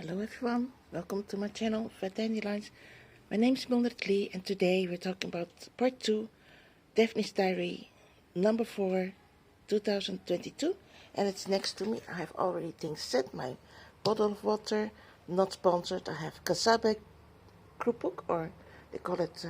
Hello everyone, welcome to my channel for Dandelions. My name is Mildred Lee and today we're talking about part 2, Daphne's Diary, number 4, 2022. And it's next to me. I have already things set, my bottle of water, not sponsored. I have cassava krupuk, or they call it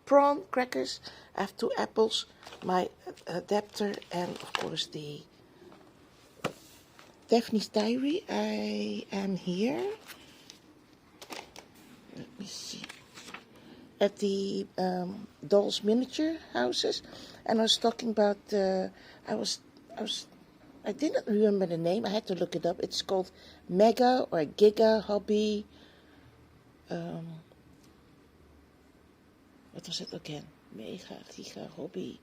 prawn crackers. I have 2 apples, my adapter, and of course the Daphne's Diary. I am here, let me see, at the dolls miniature houses, and I was talking about I didn't remember the name. I had to look it up. It's called Mega or Giga Hobby. What was it again? Mega Giga Hobby.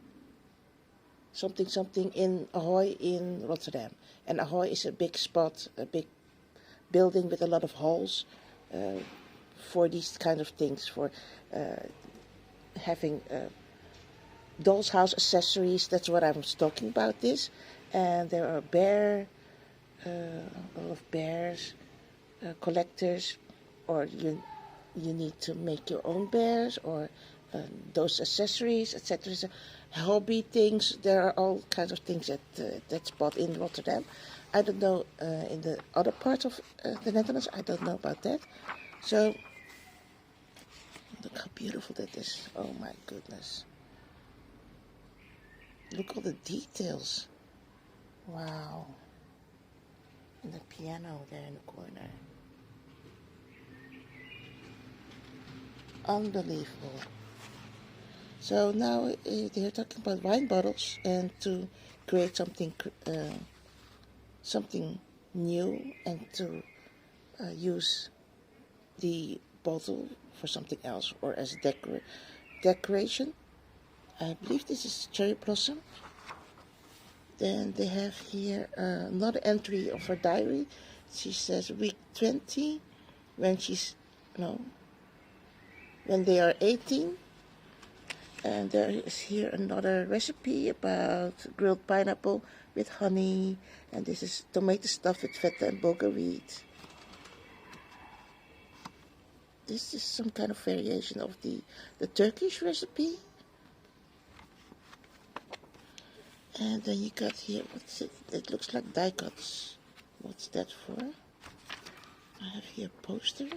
Something in Ahoy in Rotterdam. And Ahoy is a big spot, a big building with a lot of halls for these kind of things, for having doll's house accessories. That's what I was talking about this. And there are a lot of bears, collectors, or you need to make your own bears, or those accessories, etc. So, hobby things. There are all kinds of things at that spot in Rotterdam. I don't know in the other parts of the Netherlands. I don't know about that. So look how beautiful that is. Oh my goodness. Look all the details. Wow. And the piano there in the corner. Unbelievable. So now they're talking about wine bottles and to create something new, and to use the bottle for something else or as decoration. I believe this is cherry blossom. Then they have here another entry of her diary. She says week 20 when they are 18. And there is here another recipe about grilled pineapple with honey. And this is tomato stuffed with feta and bulgur wheat. This is some kind of variation of the Turkish recipe. And then you got here, what's it? It looks like die cuts. What's that for? I have here a poster.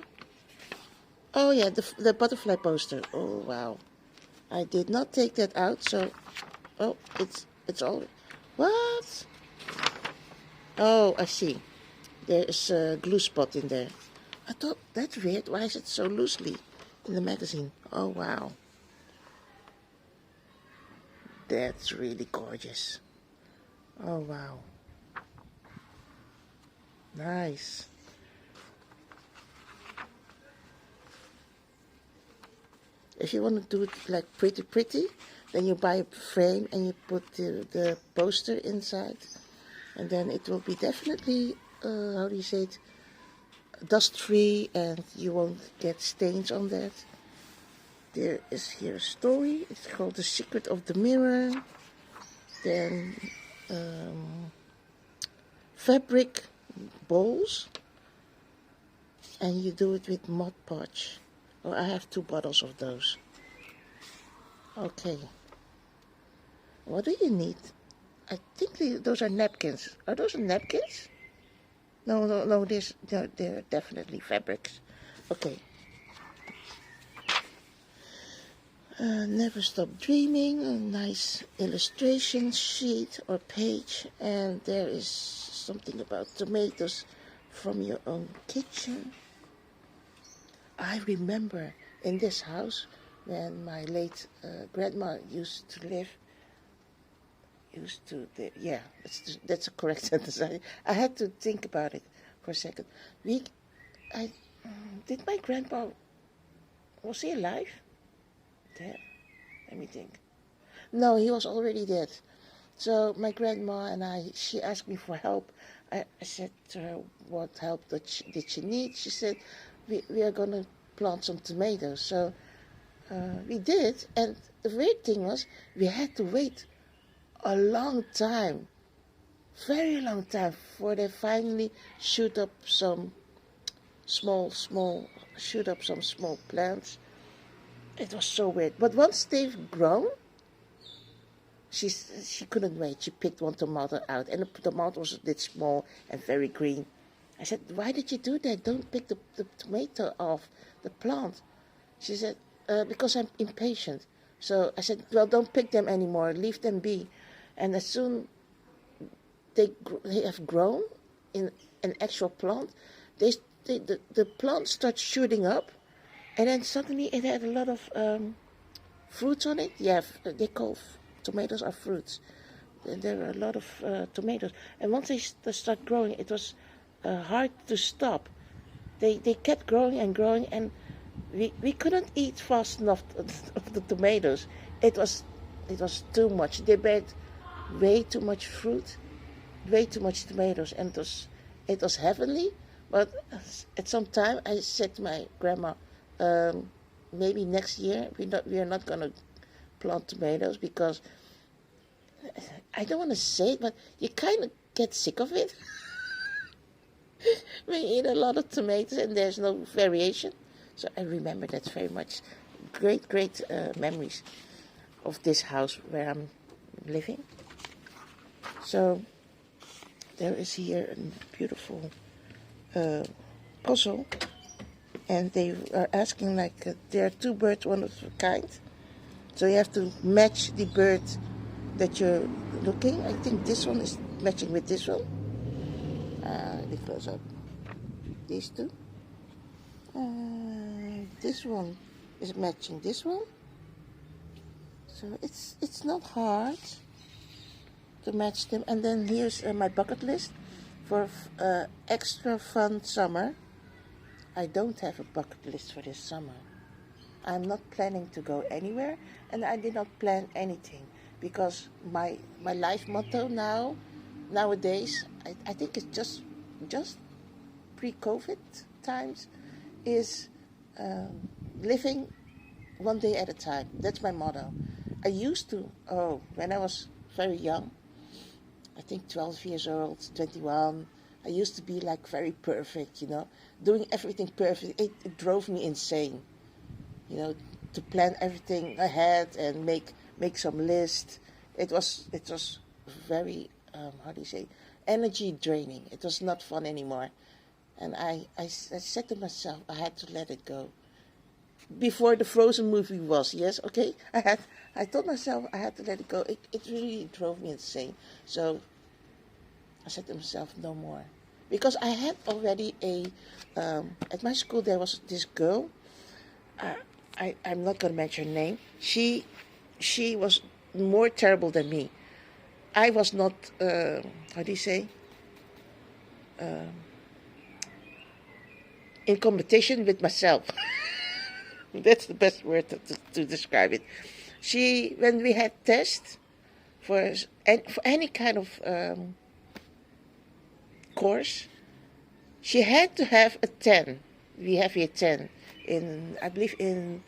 Oh yeah, the butterfly poster. Oh wow. I did not take that out, so it's all. What? Oh, I see. There is a glue spot in there. I thought, that's weird. Why is it so loosely in the magazine? Oh wow. That's really gorgeous. Oh wow. Nice. If you want to do it like pretty, then you buy a frame and you put the poster inside, and then it will be definitely, how do you say it, dust free, and you won't get stains on that. There is here a story. It's called The Secret of the Mirror. Then fabric bowls, and you do it with Mod Podge. Oh, I have 2 bottles of those. Okay. What do you need? I think those are napkins. Are those napkins? No, they're definitely fabrics. Okay. Never Stop Dreaming, a nice illustration sheet or page, and there is something about tomatoes from your own kitchen. I remember in this house when my late grandma used to live. That's a correct sentence. I had to think about it for a second. Did my grandpa, was he alive? Dead? Let me think. No, he was already dead. So my grandma and she asked me for help. I said to her, what help did she need? She said, we are going to plant some tomatoes. So we did, and the weird thing was we had to wait a long time Very long time before they finally shoot up some small plants. It was so weird. But once they've grown, she couldn't wait. She picked one tomato out, and the tomato was a bit small and very green. I said, "Why did you do that? Don't pick the tomato off the plant." She said, "Because I'm impatient." So I said, "Well, don't pick them anymore. Leave them be." And as soon they have grown in an actual plant, the plant starts shooting up, and then suddenly it had a lot of fruits on it. Yeah, they call tomatoes are fruits. There are a lot of tomatoes, and once they start growing, it was hard to stop. They kept growing and growing, and we couldn't eat fast enough of the tomatoes. It was too much. They made way too much fruit, way too much tomatoes, and it was heavenly. But at some time, I said to my grandma, maybe next year we are not gonna plant tomatoes, because I don't want to say it, but you kind of get sick of it. We eat a lot of tomatoes and there's no variation. So I remember that very much. Great memories of this house where I'm living. So there is here a beautiful puzzle, and they are asking there are two birds, one of a kind. So you have to match the bird that you're looking. I think this one is matching with this one. Let me close up these two. This one is matching this one. So it's not hard to match them. And then here's my bucket list for extra fun summer. I don't have a bucket list for this summer. I'm not planning to go anywhere, and I did not plan anything, because my life motto nowadays, I think it's just pre-COVID times, is living one day at a time. That's my motto. I used to, when I was very young, I think 12 years old, 21, I used to be like very perfect, doing everything perfect. It drove me insane, to plan everything ahead and make some list. It was very, how do you say, energy draining. It was not fun anymore. And I said to myself, I had to let it go. Before the Frozen movie was, yes, okay? I told myself I had to let it go. It really drove me insane. So I said to myself, no more. Because I had already at my school there was this girl, I'm not going to mention her name. She was more terrible than me. I was not, how do you say, in competition with myself. That's the best word to describe it. When we had tests for any kind of course, she had to have a 10. We have here 10. I believe in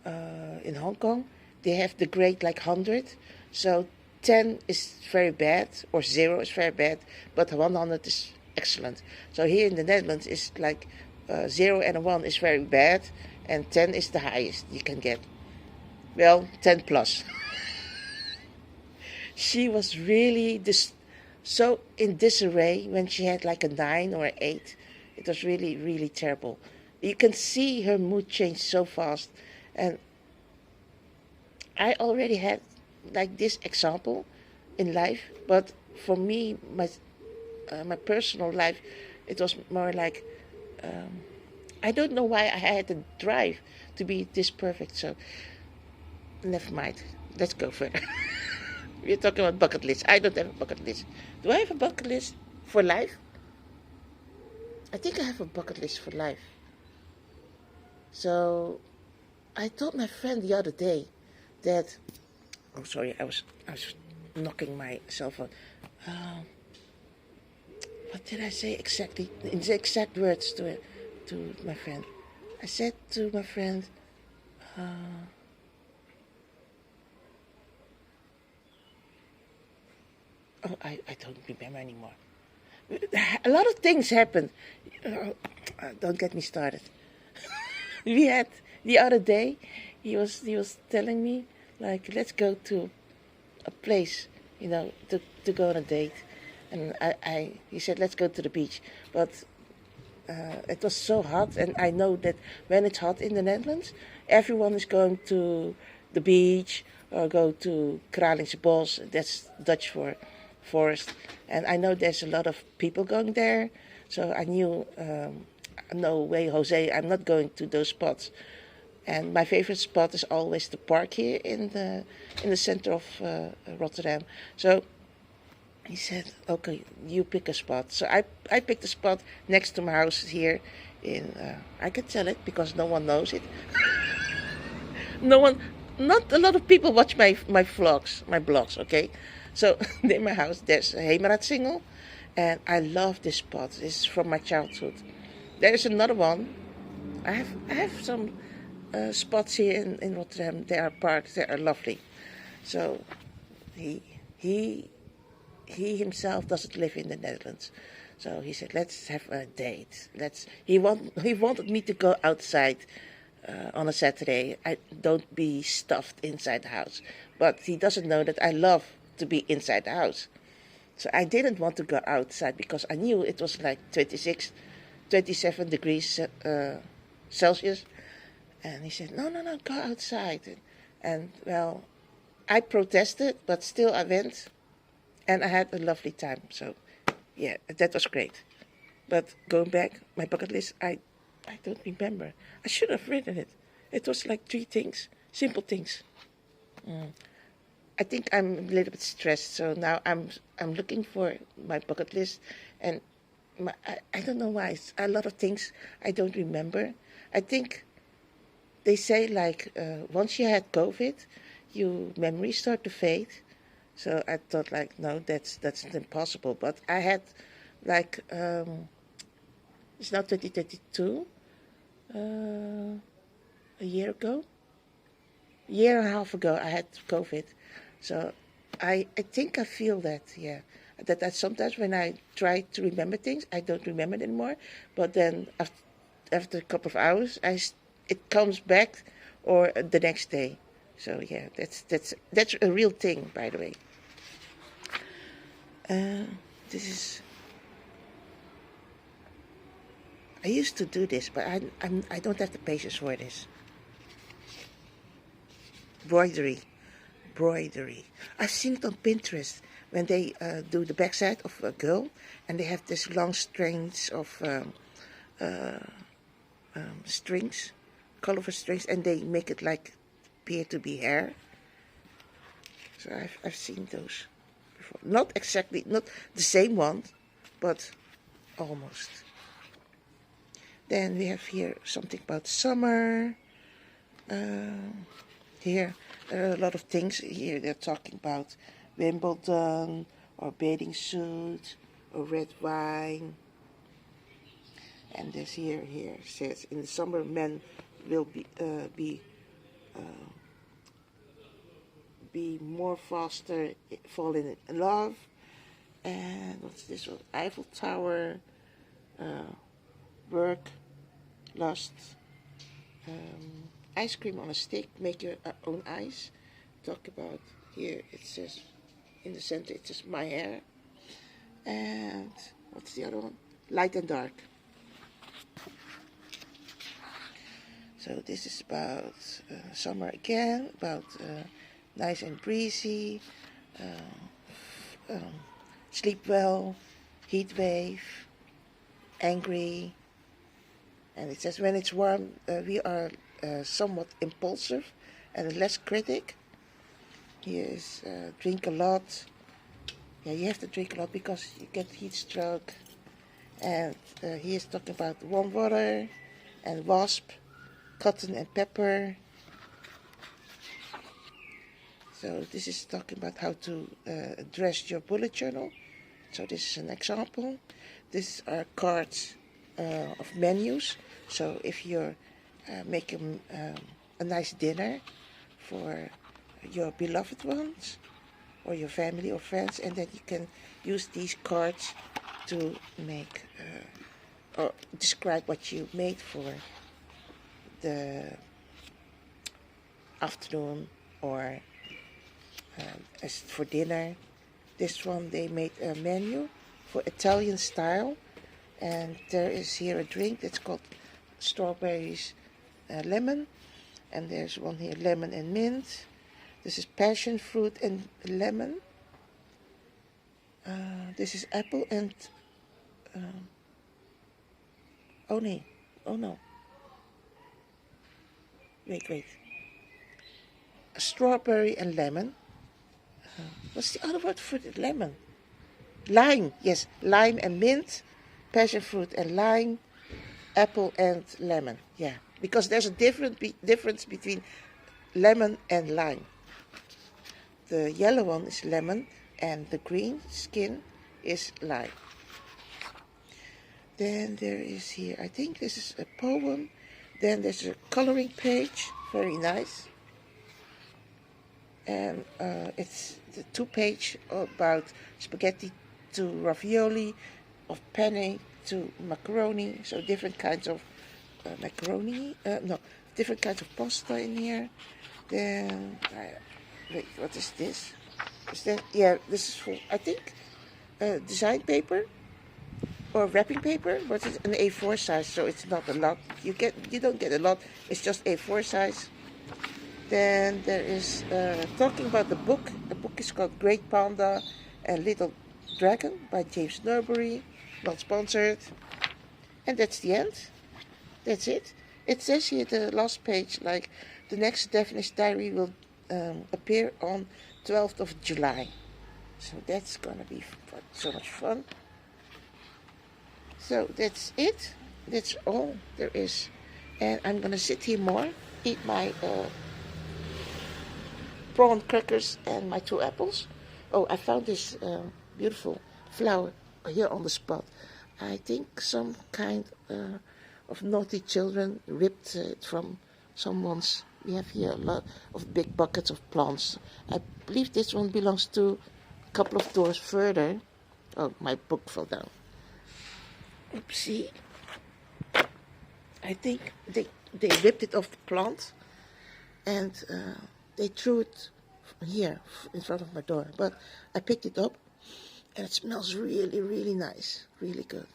Hong Kong, they have the grade like 100. So 10 is very bad, or 0 is very bad, but 100 is excellent. So here in the Netherlands, it's like 0 and a 1 is very bad, and 10 is the highest you can get. Well, 10 plus. She was really so in disarray when she had like a 9 or 8. It was really, really terrible. You can see her mood change so fast. And I already had like this example in life, but for me, my personal life, it was more like, I don't know why I had the drive to be this perfect. So never mind. Let's go further. We're talking about bucket list. I don't have a bucket list. Do I have a bucket list for life? I think I have a bucket list for life. So I told my friend the other day that, oh sorry, I was knocking my cell phone. What did I say exactly? In the exact words to my friend. I said to my friend, Oh, I don't remember anymore. A lot of things happened. Don't get me started. We had the other day, he was telling me, like, let's go to a place, to go on a date. And he said, let's go to the beach. But it was so hot, and I know that when it's hot in the Netherlands, everyone is going to the beach or go to Kralingse Bos. That's Dutch for forest. And I know there's a lot of people going there. So I knew, no way, Jose, I'm not going to those spots. And my favorite spot is always the park here in the center of Rotterdam. So he said, okay, you pick a spot. So I picked a spot next to my house here I can tell it because no one knows it. No one, not a lot of people watch my vlogs, my blogs, okay? So in my house there's a Heemraadsingel, and I love this spot. It's from my childhood. There's another one. I have some spots here in Rotterdam. There are parks. They are lovely. So he himself doesn't live in the Netherlands. So he said, let's have a date. He wanted me to go outside on a Saturday. I don't be stuffed inside the house. But he doesn't know that I love to be inside the house. So I didn't want to go outside because I knew it was like 26, 27 degrees Celsius. And he said, no, go outside. And well, I protested, but still I went. And I had a lovely time. So, yeah, that was great. But going back, my bucket list, I don't remember. I should have written it. It was like 3 things, simple things. I think I'm a little bit stressed, so now I'm looking for my bucket list, and I don't know why. It's a lot of things I don't remember. I think they say like once you had COVID, your memories start to fade. So I thought like, no, that's impossible. But I had like it's now 2022, a year and a half ago, I had COVID. So I think I feel that, yeah. That sometimes when I try to remember things, I don't remember it anymore. But then after a couple of hours, it comes back, or the next day. So yeah, that's a real thing, by the way. This is. I used to do this, but I don't have the patience for this. Embroidery. I've seen it on Pinterest when they do the backside of a girl, and they have this long strings of strings, colorful strings, and they make it like appear to be hair. So I've seen those before. Not exactly, not the same one, but almost. Then we have here something about summer. Here there are a lot of things. Here they're talking about Wimbledon, or bathing suit, or red wine. And this here says, in the summer men will be more faster falling in love. And what's this one? Eiffel Tower, work, lust, ice cream on a stick, make your own ice. Talk about, here it says, in the center it says my hair. And what's the other one? Light and dark. So this is about summer again, about nice and breezy, sleep well, heat wave, angry. And it says when it's warm, we are somewhat impulsive and less critic. Here is drink a lot. Yeah, you have to drink a lot because you get heat stroke. And he is talking about warm water and wasp, cotton and pepper. So this is talking about how to address your bullet journal. So this is an example. These are cards of menus. So if you're making a nice dinner for your beloved ones, or your family or friends, and then you can use these cards to make or describe what you made for the afternoon or as for dinner. This one they made a menu for Italian style, and there is here a drink that's called strawberries lemon, and there's one here lemon and mint. This is passion fruit and lemon. This is apple and oh no, wait, strawberry and lemon. What's the other word for the lemon? Lime, yes, lime and mint, passion fruit and lime, apple and lemon. Yeah, because there's a difference between lemon and lime. The yellow one is lemon and the green skin is lime. Then there is here, I think this is a poem. Then there's a coloring page, very nice. And it's the 2-page about spaghetti to ravioli, of penne to macaroni, so different kinds of different kinds of pasta in here. Then, wait, what is this? Is that, yeah, this is for, I think, design paper or wrapping paper, but it's an A4 size, so it's not a lot. You don't get a lot, it's just A4 size. Then there is talking about the book. The book is called Great Panda and Little Dragon by James Norbury, not sponsored. And that's the end. That's it. It says here the last page, like the next Daphne's diary will appear on 12th of July. So that's gonna be so much fun. So that's it. That's all there is. And I'm gonna sit here more, eat my prawn crackers and my 2 apples. Oh, I found this beautiful flower here on the spot. I think some kind of naughty children ripped it from someone's. We have here a lot of big buckets of plants. I believe this one belongs to a couple of doors further. Oh, my book fell down. Oopsie. I think they ripped it off the plant and they threw it here in front of my door. But I picked it up and it smells really, really nice. Really good.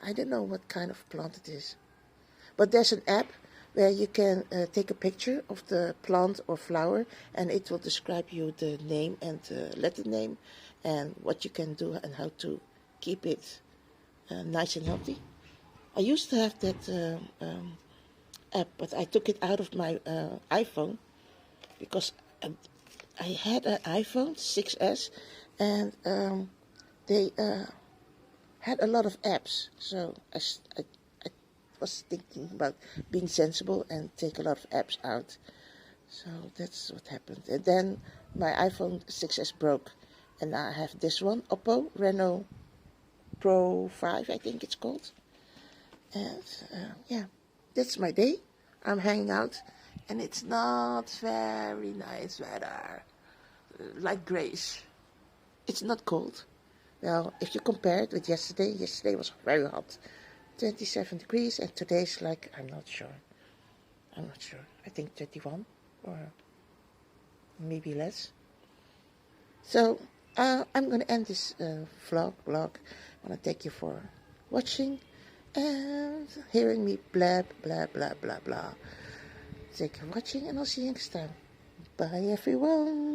I don't know what kind of plant it is. But there's an app where you can take a picture of the plant or flower and it will describe you the name and the letter name and what you can do and how to keep it nice and healthy. I used to have that app, but I took it out of my iPhone because I had an iPhone 6S and they had a lot of apps. So I was thinking about being sensible and take a lot of apps out. So that's what happened. And then my iPhone 6S broke. And now I have this one, Oppo Reno Pro 5, I think it's called. And yeah, that's my day. I'm hanging out. And it's not very nice weather. Like grays. It's not cold. Well, if you compare it with yesterday was very hot. 27 degrees, and today's like, I'm not sure. I think 21 or maybe less. So, I'm going to end this vlog. I want to thank you for watching and hearing me blab, blah, blah, blah, blah. Thank you for watching, and I'll see you next time. Bye, everyone.